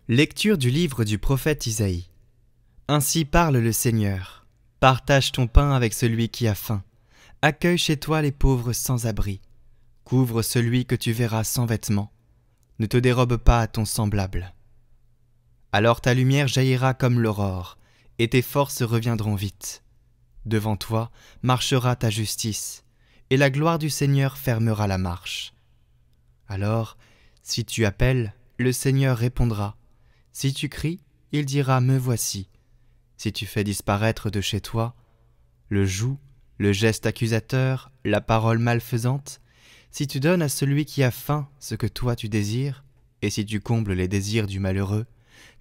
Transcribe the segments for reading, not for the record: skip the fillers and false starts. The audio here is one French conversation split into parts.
Lecture du livre du prophète Isaïe. Ainsi parle le Seigneur. Partage ton pain avec celui qui a faim. Accueille chez toi les pauvres sans abri. Couvre celui que tu verras sans vêtements. Ne te dérobe pas à ton semblable. Alors ta lumière jaillira comme l'aurore, et tes forces reviendront vite. Devant toi marchera ta justice, et la gloire du Seigneur fermera la marche. Alors, si tu appelles, le Seigneur répondra. Si tu cries, il dira « Me voici ». Si tu fais disparaître de chez toi le joug, le geste accusateur, la parole malfaisante, si tu donnes à celui qui a faim ce que toi tu désires, et si tu combles les désirs du malheureux,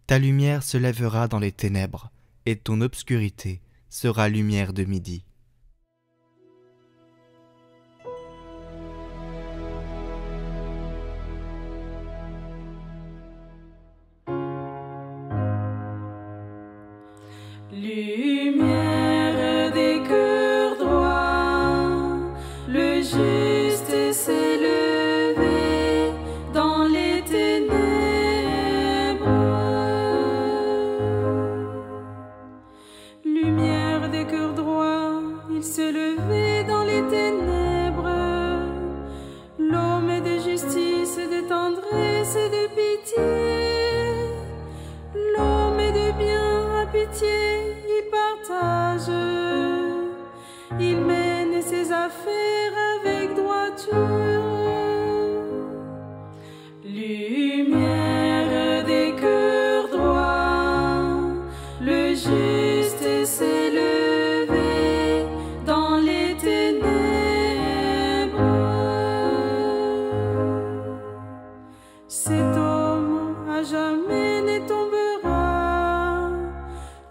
ta lumière se lèvera dans les ténèbres, et ton obscurité sera lumière de midi. Lumière des cœurs droits, le juste s'est levé dans les ténèbres. Lumière des cœurs droits, il s'est levé dans les ténèbres. L'homme de justice, de tendresse et de pitié. L'homme de bien à pitié. Partage, il mène ses affaires avec droiture. Lumière des cœurs droits, le juste s'est levé dans les ténèbres. Cet homme à jamais ne tombera,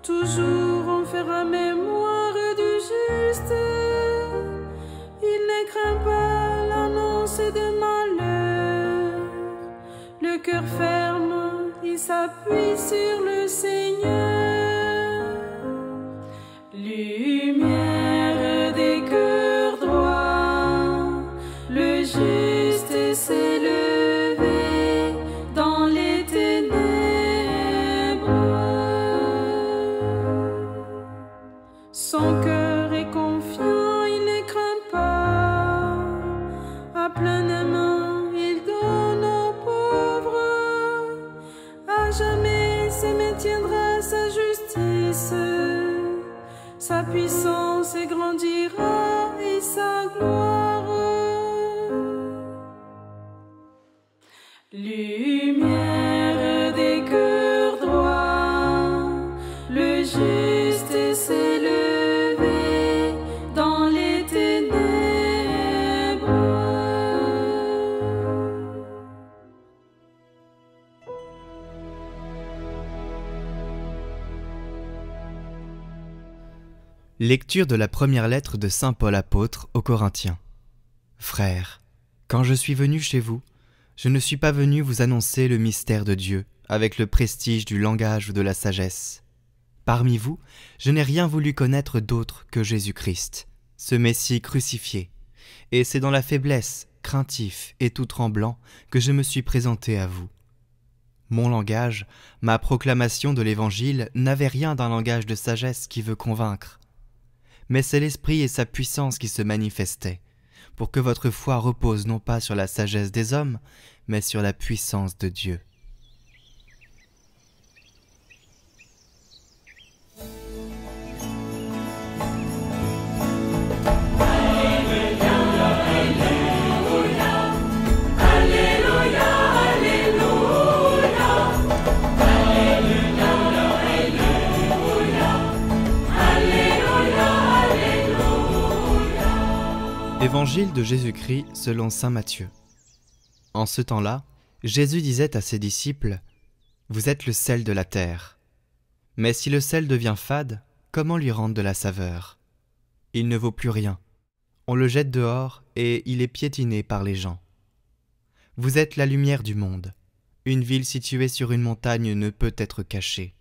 toujours on fera mémoire du juste. Il ne craint pas l'annonce de malheur. Le cœur ferme, il s'appuie sur le Seigneur. Lumière des cœurs droits, le juste s'est levé dans les ténèbres. Son cœur est confiant, il ne craint pas. À pleine main, il donne aux pauvres. À jamais se maintiendra sa justice. Sa puissance grandira et sa gloire. Lumière des cœurs droits, le juste s'est levé dans les ténèbres. Lecture de la première lettre de saint Paul apôtre aux Corinthiens. Frères, quand je suis venu chez vous, je ne suis pas venu vous annoncer le mystère de Dieu avec le prestige du langage ou de la sagesse. Parmi vous, je n'ai rien voulu connaître d'autre que Jésus-Christ, ce Messie crucifié, et c'est dans la faiblesse, craintif et tout tremblant que je me suis présenté à vous. Mon langage, ma proclamation de l'Évangile n'avait rien d'un langage de sagesse qui veut convaincre. Mais c'est l'Esprit et sa puissance qui se manifestaient, pour que votre foi repose non pas sur la sagesse des hommes, mais sur la puissance de Dieu. Alléluia, Alléluia, Alléluia. Évangile de Jésus-Christ selon saint Matthieu. En ce temps-là, Jésus disait à ses disciples : « Vous êtes le sel de la terre. Mais si le sel devient fade, comment lui rendre de la saveur ? Il ne vaut plus rien. On le jette dehors et il est piétiné par les gens. Vous êtes la lumière du monde. Une ville située sur une montagne ne peut être cachée.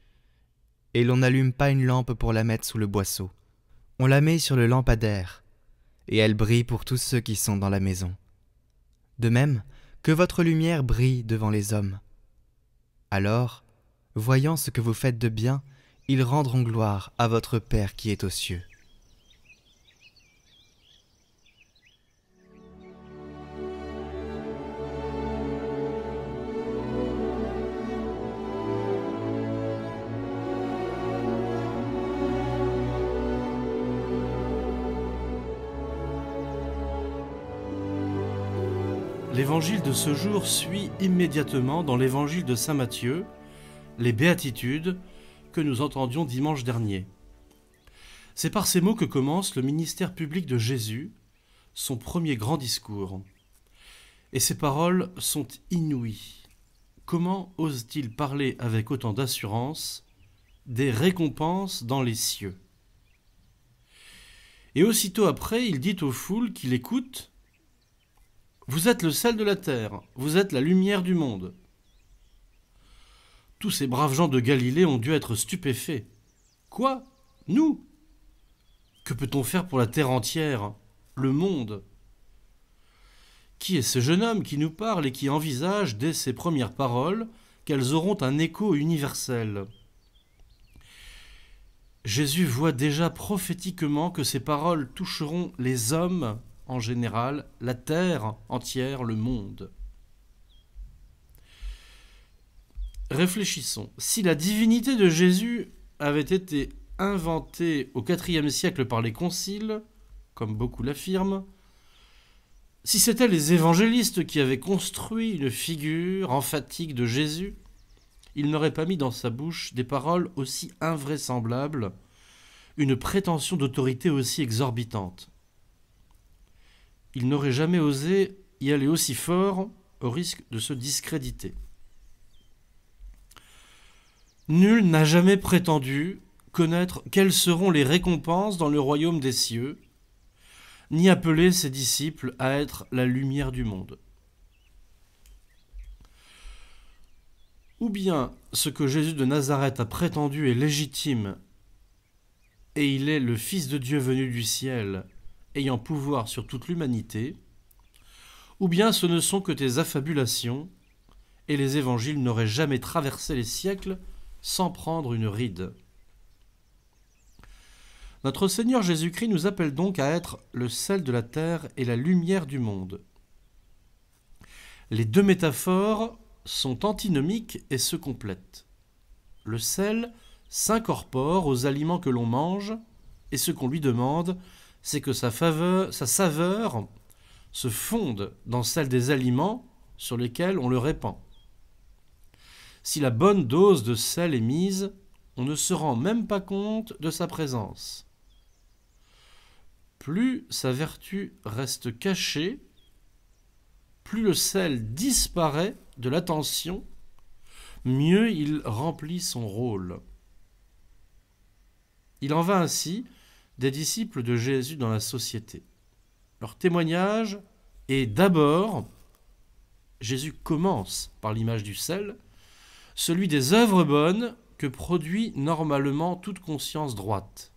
Et l'on n'allume pas une lampe pour la mettre sous le boisseau. On la met sur le lampadaire, et elle brille pour tous ceux qui sont dans la maison. De même, que votre lumière brille devant les hommes. Alors, voyant ce que vous faites de bien, ils rendront gloire à votre Père qui est aux cieux. » L'évangile de ce jour suit immédiatement dans l'évangile de saint Matthieu, les béatitudes que nous entendions dimanche dernier. C'est par ces mots que commence le ministère public de Jésus, son premier grand discours. Et ces paroles sont inouïes. Comment ose-t-il parler avec autant d'assurance des récompenses dans les cieux ? Et aussitôt après, il dit aux foules qui l'écoutent : « Vous êtes le sel de la terre, vous êtes la lumière du monde. » Tous ces braves gens de Galilée ont dû être stupéfaits. Quoi ? Nous ? Que peut-on faire pour la terre entière, le monde ? Qui est ce jeune homme qui nous parle et qui envisage, dès ses premières paroles, qu'elles auront un écho universel ? Jésus voit déjà prophétiquement que ces paroles toucheront les hommes en général, la terre entière, le monde. Réfléchissons. Si la divinité de Jésus avait été inventée au IVe siècle par les conciles, comme beaucoup l'affirment, si c'étaient les évangélistes qui avaient construit une figure emphatique de Jésus, ils n'auraient pas mis dans sa bouche des paroles aussi invraisemblables, une prétention d'autorité aussi exorbitante. Il n'aurait jamais osé y aller aussi fort au risque de se discréditer. Nul n'a jamais prétendu connaître quelles seront les récompenses dans le royaume des cieux, ni appelé ses disciples à être la lumière du monde. Ou bien ce que Jésus de Nazareth a prétendu est légitime, et il est le Fils de Dieu venu du ciel, ayant pouvoir sur toute l'humanité, ou bien ce ne sont que des affabulations, et les évangiles n'auraient jamais traversé les siècles sans prendre une ride. Notre Seigneur Jésus-Christ nous appelle donc à être le sel de la terre et la lumière du monde. Les deux métaphores sont antinomiques et se complètent. Le sel s'incorpore aux aliments que l'on mange, et ce qu'on lui demande, c'est que sa saveur se fonde dans celle des aliments sur lesquels on le répand. Si la bonne dose de sel est mise, on ne se rend même pas compte de sa présence. Plus sa vertu reste cachée, plus le sel disparaît de l'attention, mieux il remplit son rôle. Il en va ainsi des disciples de Jésus dans la société. Leur témoignage est d'abord, Jésus commence par l'image du sel, celui des œuvres bonnes que produit normalement toute conscience droite.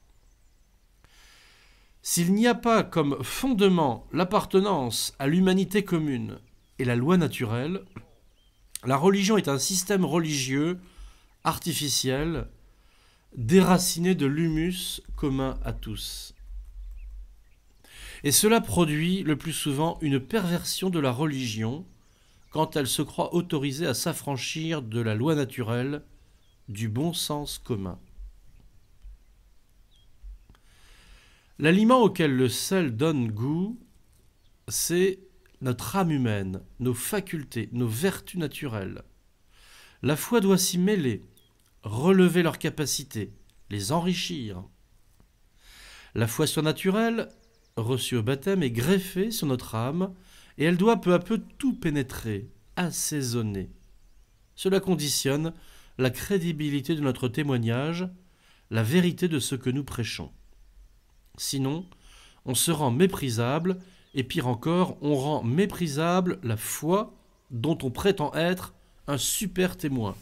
S'il n'y a pas comme fondement l'appartenance à l'humanité commune et la loi naturelle, la religion est un système religieux artificiel, déraciné de l'humus commun à tous. Et cela produit le plus souvent une perversion de la religion quand elle se croit autorisée à s'affranchir de la loi naturelle, du bon sens commun. L'aliment auquel le sel donne goût, c'est notre âme humaine, nos facultés, nos vertus naturelles. La foi doit s'y mêler, relever leurs capacités, les enrichir. La foi surnaturelle reçue au baptême est greffée sur notre âme et elle doit peu à peu tout pénétrer, assaisonner. Cela conditionne la crédibilité de notre témoignage, la vérité de ce que nous prêchons. Sinon, on se rend méprisable et pire encore, on rend méprisable la foi dont on prétend être un super témoin.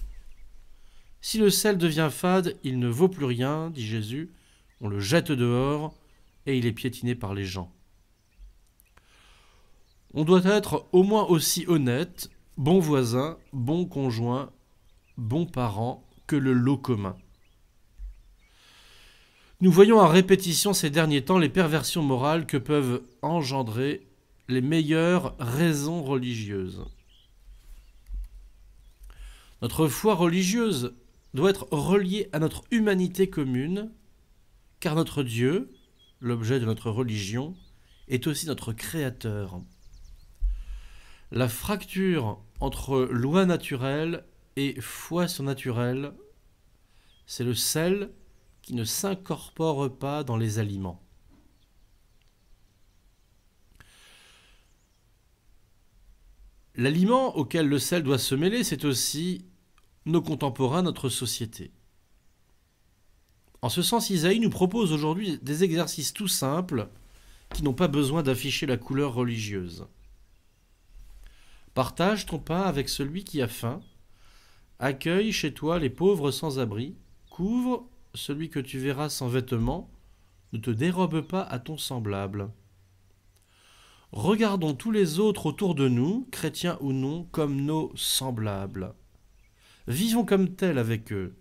Si le sel devient fade, il ne vaut plus rien, dit Jésus, on le jette dehors et il est piétiné par les gens. On doit être au moins aussi honnête, bon voisin, bon conjoint, bon parent que le lot commun. Nous voyons à répétition ces derniers temps les perversions morales que peuvent engendrer les meilleures raisons religieuses. Notre foi religieuse doit être reliée à notre humanité commune, car notre Dieu, l'objet de notre religion, est aussi notre Créateur. La fracture entre loi naturelle et foi surnaturelle, c'est le sel qui ne s'incorpore pas dans les aliments. L'aliment auquel le sel doit se mêler, c'est aussi nos contemporains, notre société. En ce sens, Isaïe nous propose aujourd'hui des exercices tout simples qui n'ont pas besoin d'afficher la couleur religieuse. Partage ton pain avec celui qui a faim, accueille chez toi les pauvres sans abri, couvre celui que tu verras sans vêtements, ne te dérobe pas à ton semblable. Regardons tous les autres autour de nous, chrétiens ou non, comme nos semblables. Vivons comme tels avec eux.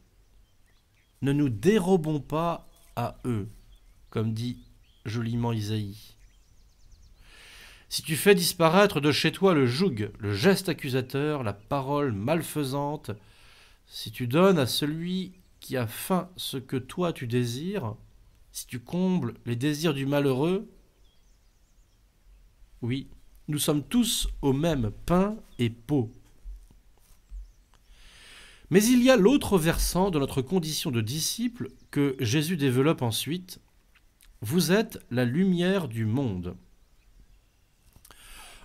Ne nous dérobons pas à eux, comme dit joliment Isaïe. Si tu fais disparaître de chez toi le joug, le geste accusateur, la parole malfaisante, si tu donnes à celui qui a faim ce que toi tu désires, si tu combles les désirs du malheureux, oui, nous sommes tous au même pain et peau. Mais il y a l'autre versant de notre condition de disciple que Jésus développe ensuite. Vous êtes la lumière du monde.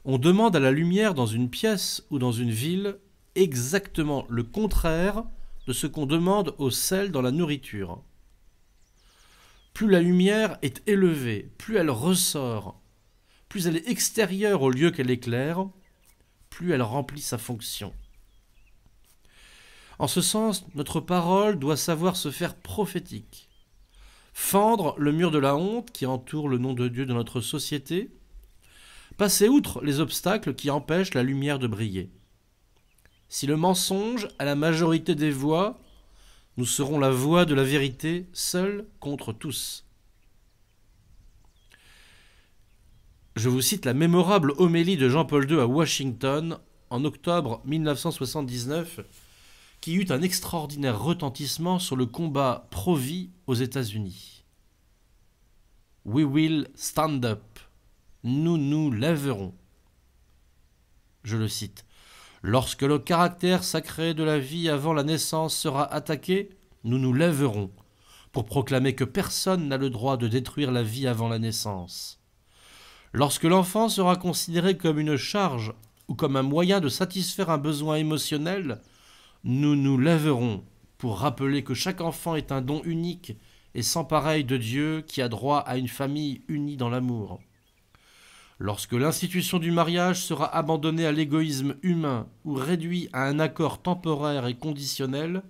On demande à la lumière dans une pièce ou dans une ville exactement le contraire de ce qu'on demande au sel dans la nourriture. Plus la lumière est élevée, plus elle ressort, plus elle est extérieure au lieu qu'elle éclaire, plus elle remplit sa fonction. En ce sens, notre parole doit savoir se faire prophétique, fendre le mur de la honte qui entoure le nom de Dieu dans notre société, passer outre les obstacles qui empêchent la lumière de briller. Si le mensonge a la majorité des voix, nous serons la voix de la vérité, seule contre tous. Je vous cite la mémorable homélie de Jean-Paul II à Washington en octobre 1979, qui eut un extraordinaire retentissement sur le combat pro-vie aux États-Unis. « We will stand up. Nous nous lèverons. » Je le cite. « Lorsque le caractère sacré de la vie avant la naissance sera attaqué, nous nous lèverons pour proclamer que personne n'a le droit de détruire la vie avant la naissance. Lorsque l'enfant sera considéré comme une charge ou comme un moyen de satisfaire un besoin émotionnel, nous nous lèverons pour rappeler que chaque enfant est un don unique et sans pareil de Dieu qui a droit à une famille unie dans l'amour. Lorsque l'institution du mariage sera abandonnée à l'égoïsme humain ou réduite à un accord temporaire et conditionnel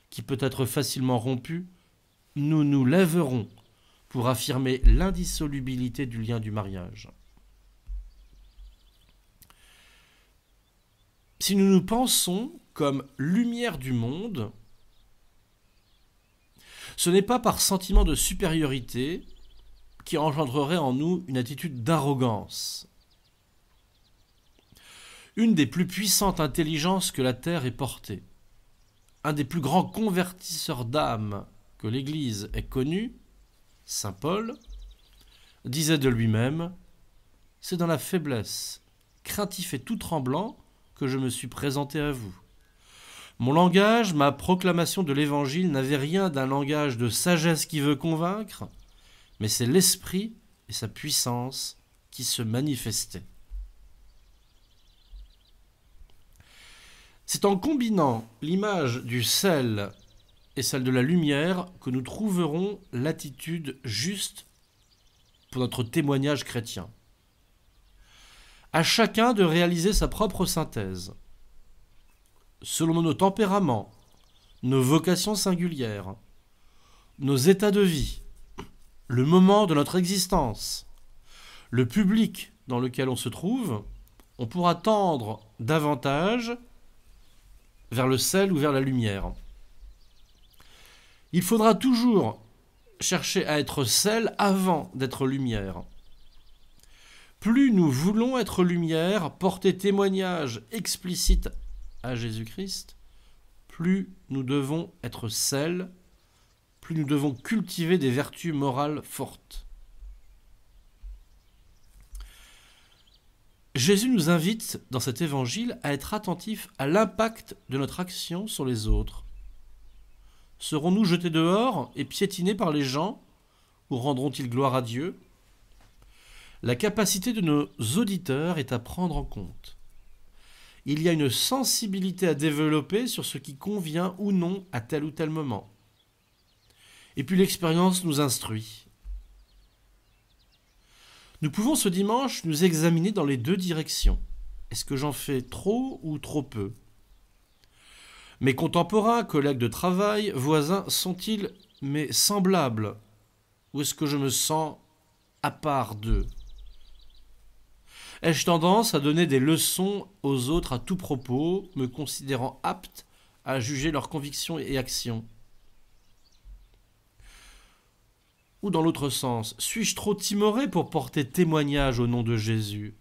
qui peut être facilement rompu, nous nous lèverons pour affirmer l'indissolubilité du lien du mariage. Si nous nous pensons comme lumière du monde, ce n'est pas par sentiment de supériorité qui engendrerait en nous une attitude d'arrogance. Une des plus puissantes intelligences que la terre ait portée, un des plus grands convertisseurs d'âmes que l'Église ait connu, saint Paul, disait de lui-même « C'est dans la faiblesse, craintif et tout tremblant, que je me suis présenté à vous. Mon langage, ma proclamation de l'Évangile n'avait rien d'un langage de sagesse qui veut convaincre, mais c'est l'Esprit et sa puissance qui se manifestait. C'est en combinant l'image du sel et celle de la lumière que nous trouverons l'attitude juste pour notre témoignage chrétien. À chacun de réaliser sa propre synthèse, selon nos tempéraments, nos vocations singulières, nos états de vie, le moment de notre existence, le public dans lequel on se trouve, on pourra tendre davantage vers le sel ou vers la lumière. Il faudra toujours chercher à être sel avant d'être lumière. Plus nous voulons être lumière, porter témoignage explicite à Jésus-Christ, plus nous devons être sel, plus nous devons cultiver des vertus morales fortes. Jésus nous invite dans cet évangile à être attentifs à l'impact de notre action sur les autres. Serons-nous jetés dehors et piétinés par les gens, ou rendront-ils gloire à Dieu ? La capacité de nos auditeurs est à prendre en compte. Il y a une sensibilité à développer sur ce qui convient ou non à tel ou tel moment. Et puis l'expérience nous instruit. Nous pouvons ce dimanche nous examiner dans les deux directions. Est-ce que j'en fais trop ou trop peu ? Mes contemporains, collègues de travail, voisins, sont-ils mes semblables ? Ou est-ce que je me sens à part d'eux ? Ai-je tendance à donner des leçons aux autres à tout propos, me considérant apte à juger leurs convictions et actions ? Ou dans l'autre sens, suis-je trop timoré pour porter témoignage au nom de Jésus ?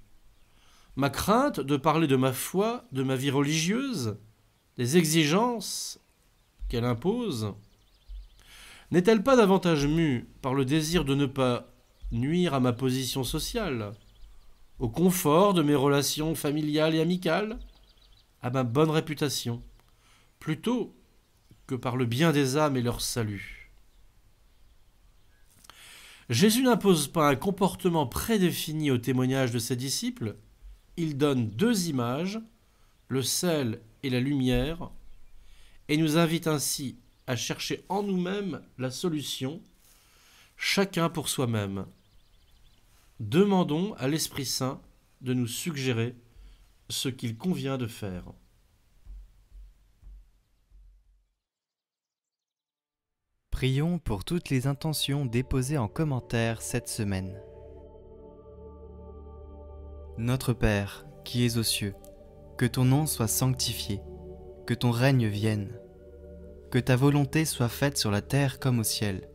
Ma crainte de parler de ma foi, de ma vie religieuse, des exigences qu'elle impose, n'est-elle pas davantage mue par le désir de ne pas nuire à ma position sociale, au confort de mes relations familiales et amicales, à ma bonne réputation, plutôt que par le bien des âmes et leur salut ? Jésus n'impose pas un comportement prédéfini au témoignage de ses disciples, il donne deux images, le sel et la lumière, et nous invite ainsi à chercher en nous-mêmes la solution, chacun pour soi-même. Demandons à l'Esprit Saint de nous suggérer ce qu'il convient de faire. Prions pour toutes les intentions déposées en commentaire cette semaine. Notre Père, qui es aux cieux, que ton nom soit sanctifié, que ton règne vienne, que ta volonté soit faite sur la terre comme au ciel.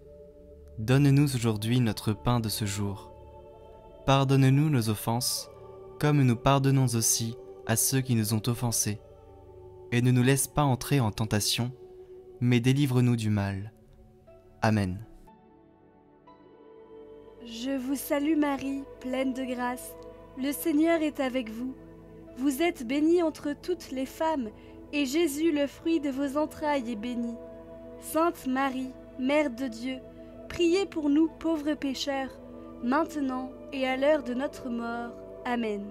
Donne-nous aujourd'hui notre pain de ce jour. Pardonne-nous nos offenses, comme nous pardonnons aussi à ceux qui nous ont offensés. Et ne nous laisse pas entrer en tentation, mais délivre-nous du mal. Amen. Je vous salue Marie, pleine de grâce. Le Seigneur est avec vous. Vous êtes bénie entre toutes les femmes, et Jésus, le fruit de vos entrailles, est béni. Sainte Marie, Mère de Dieu, priez pour nous pauvres pécheurs, maintenant et à l'heure de notre mort. Amen.